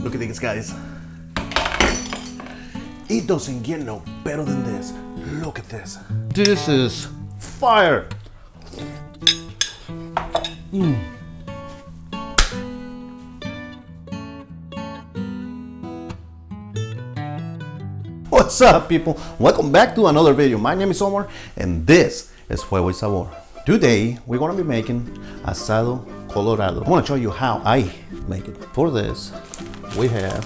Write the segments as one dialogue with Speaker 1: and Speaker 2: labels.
Speaker 1: Look at these guys. It doesn't get no better than this. Look at this. This is fire. What's up, people? Welcome back to another video. My name is Omar and this is Fuego y Sabor. Today we're gonna be making Asado Colorado. I want to show you how I make it. For this we have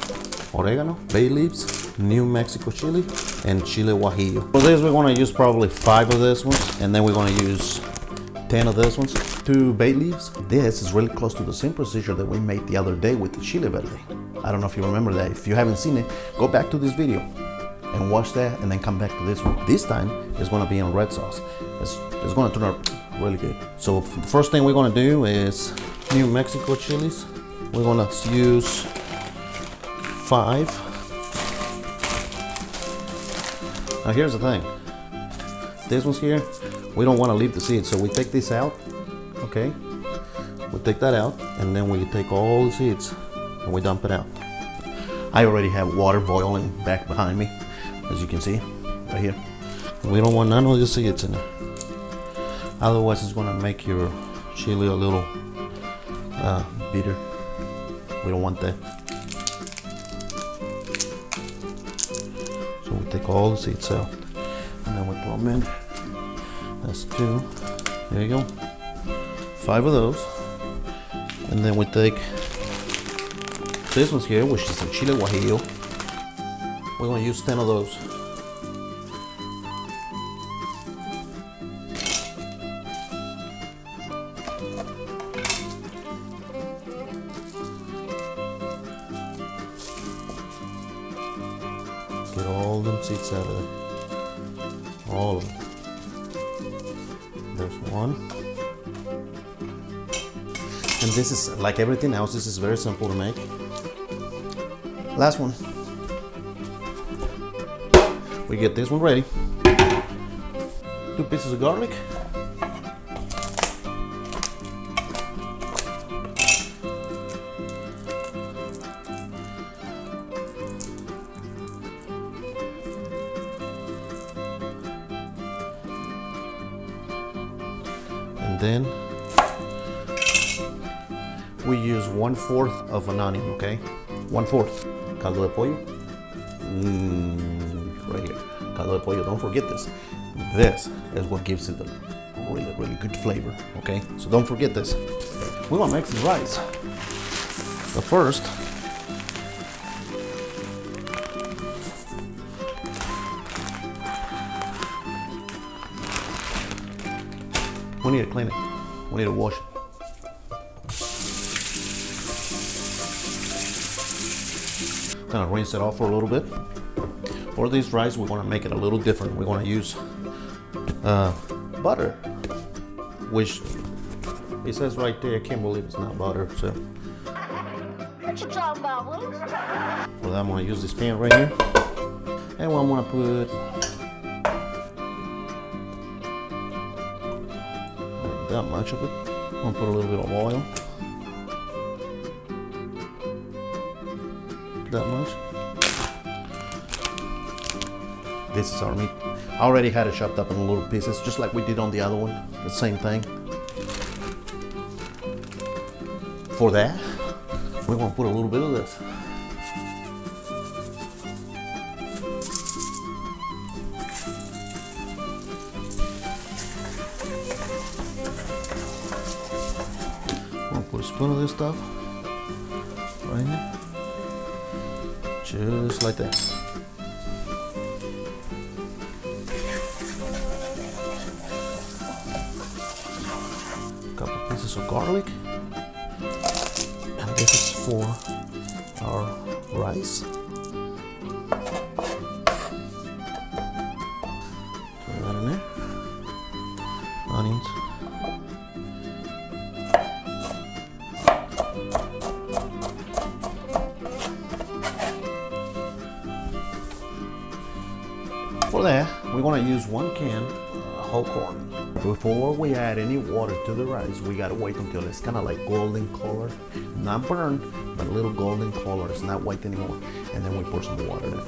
Speaker 1: oregano, bay leaves, New Mexico chili, and chile guajillo. For this we're gonna use probably 5 of these ones, and then we're gonna use 10 of these ones. 2 bay leaves. This is really close to the same procedure that we made the other day with the chile verde. I don't know if you remember that. If you haven't seen it, go back to this video and watch that, and then come back to this one. This time it's gonna be in red sauce. It's gonna turn out really good. So the first thing we're gonna do is New Mexico chilies. We're gonna use 5. Now here's the thing. This one's here, we don't want to leave the seeds, so we take this out. Okay, we take that out, and then we take all the seeds and we dump it out. I already have water boiling back behind me, as you can see right here. We don't want none of the seeds in there, otherwise it's going to make your chili a little bitter. We don't want that. So we take all the seeds out, and then we put them in. That's 2. There you go. 5 of those. And then we take this one's here, which is the chile guajillo. We're going to use 10 of those. Get all them seeds out of there. All of them. There's 1. And this is like everything else, this is very simple to make. Last one. We get this one ready. 2 pieces of garlic. And then we use 1/4 of an onion, okay? 1/4. Caldo de pollo. Right here. Caldo de pollo, don't forget this. This is what gives it a really, really good flavor, okay? So don't forget this. We're gonna make some rice. But first, we need to clean it. We need to wash it. Gonna rinse it off for a little bit. For this rice, we're gonna make it a little different. We're gonna use butter, which it says right there. I can't believe it's not butter. So
Speaker 2: What you talking about, Willis?
Speaker 1: for that, I'm gonna use this pan right here, and I'm gonna put that much of it. I'm gonna put a little bit of oil. That much. This is our meat. I already had it chopped up in little pieces, just like we did on the other one. The same thing. For that, we're gonna put a little bit of this. I'm gonna put a spoon of this stuff right here. Just like that. A couple pieces of garlic. And this is for our rice. Put that in there. Onions. For that, we're going to use 1 can whole corn. Before we add any water to the rice, we gotta wait until it's kind of like golden color, not burned, but a little golden color. It's not white anymore. And then we pour some water in.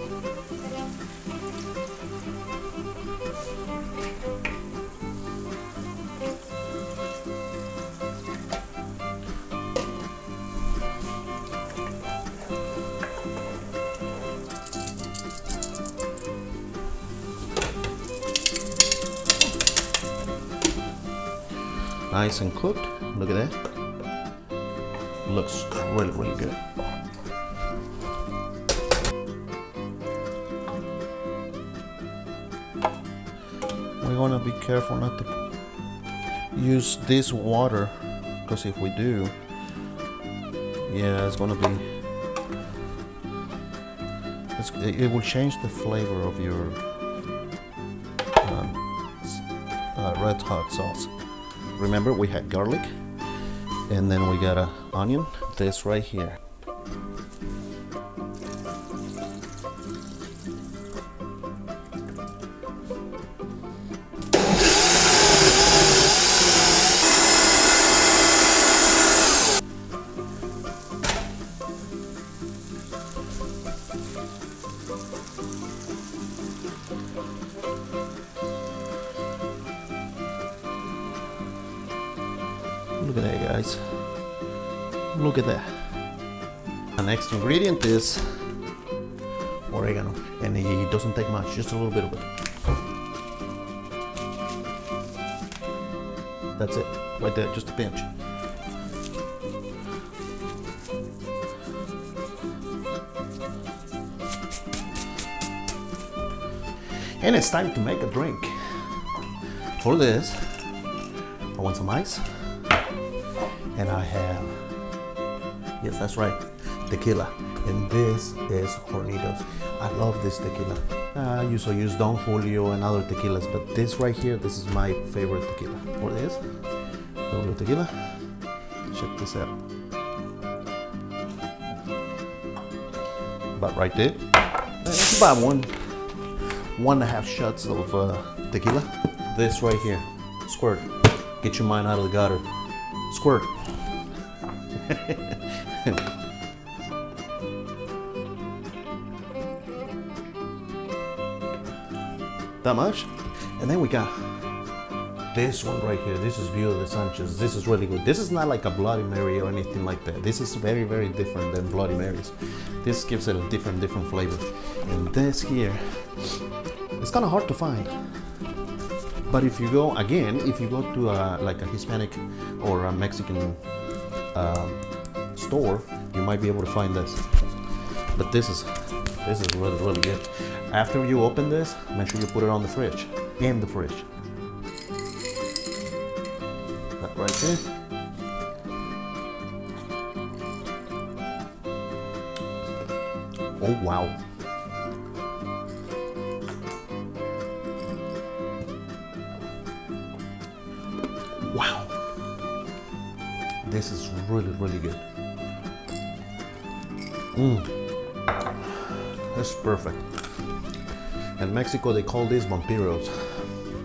Speaker 1: Nice and cooked. Look at that. Looks really, really good. We want to be careful not to use this water, because if we do, yeah, it's going to be, it will change the flavor of your red hot sauce. Remember, we had garlic, and then we got an onion, this right here. Look at that, guys. Look at that. The next ingredient is oregano, and it doesn't take much, just a little bit of it. That's it, right there, just a pinch. And it's time to make a drink. For this, I want some ice. And I have, yes, that's right, tequila. And this is Hornitos. I love this tequila. I usually use Don Julio and other tequilas, but this right here, this is my favorite tequila. For this, a little tequila. Check this out. About right there. That's about 1.5 shots of tequila. This right here, squirt. Get your mind out of the gutter. Squirt. That much. And then we got this one right here. This is Viuda de Sanchez. This is really good. This is not like a Bloody Mary or anything like that. This is very, very different than Bloody Marys. This gives it a different flavor. And this here, it's kind of hard to find. But if you go, again, if you go to like a Hispanic or a Mexican store, you might be able to find this. But this is really, really good. After you open this, make sure you put it on the fridge, in the fridge. That right there. Oh wow. Wow. This is really, really good. That's perfect. In Mexico, they call these vampiros.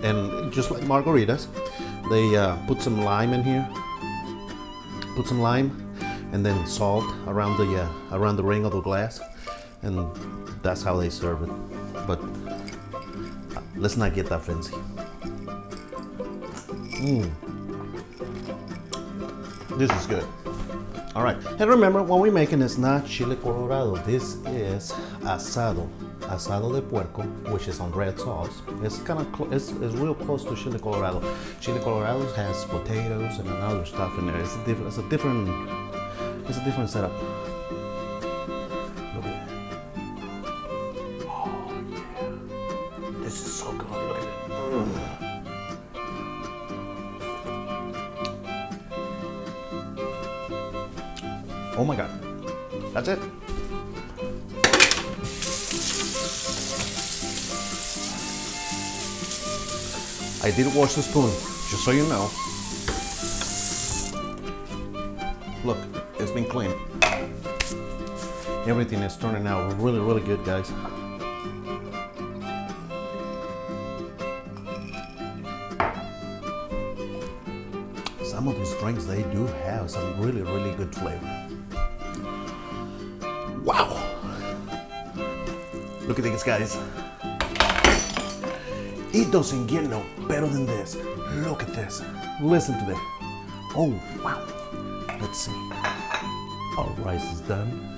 Speaker 1: And just like margaritas, they put some lime in here. Put some lime, and then salt around the ring of the glass, and that's how they serve it. But let's not get that fancy. This is good. All right, and remember, when we're making, it's not Chile Colorado. This is Asado de Puerco, which is on red sauce. It's kind of it's real close to Chile Colorado. Chile Colorado has potatoes and other stuff in there. It's a different setup. Look at that. Oh yeah, this is so good. Look at it. Oh my God, that's it. I did wash the spoon, just so you know. Look, it's been cleaned. Everything is turning out really, really good, guys. Some of these drinks, they do have some really, really good flavor. Wow. Look at these guys. It doesn't get no better than this. Look at this. Listen to that. Oh, wow. Let's see. Our rice is done.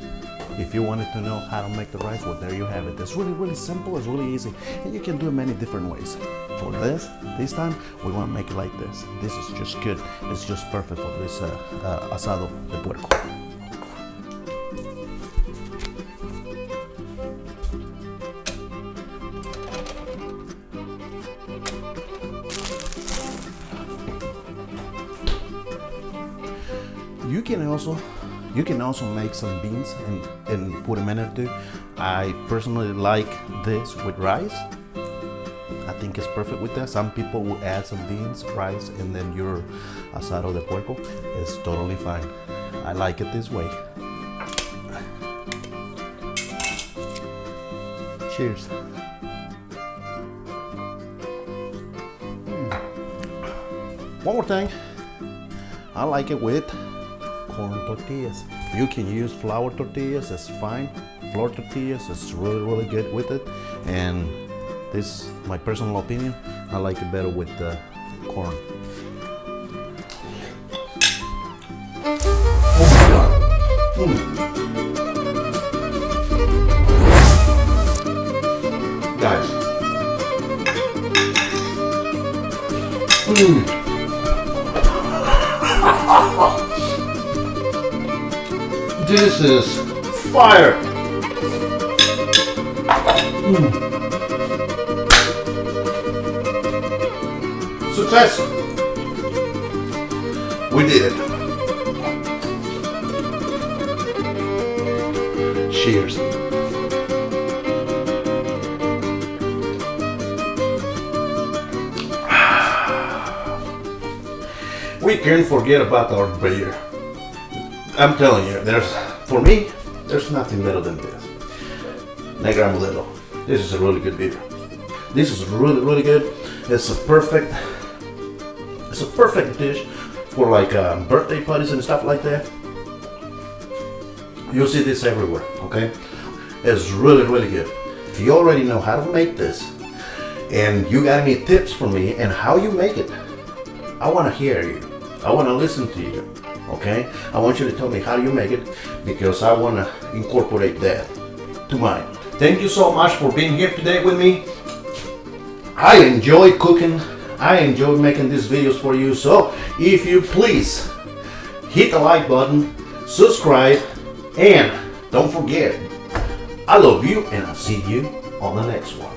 Speaker 1: If you wanted to know how to make the rice, well, there you have it. It's really, really simple. It's really easy. And you can do it many different ways. For this time, we want to make it like this. This is just good. It's just perfect for this asado de puerco. You can also make some beans and put them in there too. I personally like this with rice. I think it's perfect with that. Some people will add some beans, rice, and then your asado de puerco. It's totally fine. I like it this way. Cheers. One more thing. I like it with corn tortillas. You can use flour tortillas, it's fine. Flour tortillas is really, really good with it. And this is my personal opinion. I like it better with the corn. Oh my God. Guys. This is fire! Success! We did it. Cheers. We can't forget about our beer. I'm telling you, for me, there's nothing better than this. Negra Modelo. This is a really good beer. This is really, really good. It's a perfect dish for like birthday parties and stuff like that. You'll see this everywhere, okay? It's really, really good. If you already know how to make this and you got any tips for me and how you make it, I want to hear you. I want to listen to you. Okay, I want you to tell me how you make it because I want to incorporate that to mine. Thank you so much for being here today with me. I enjoy cooking. I enjoy making these videos for you. So if you please hit the like button, subscribe, and don't forget, I love you and I'll see you on the next one.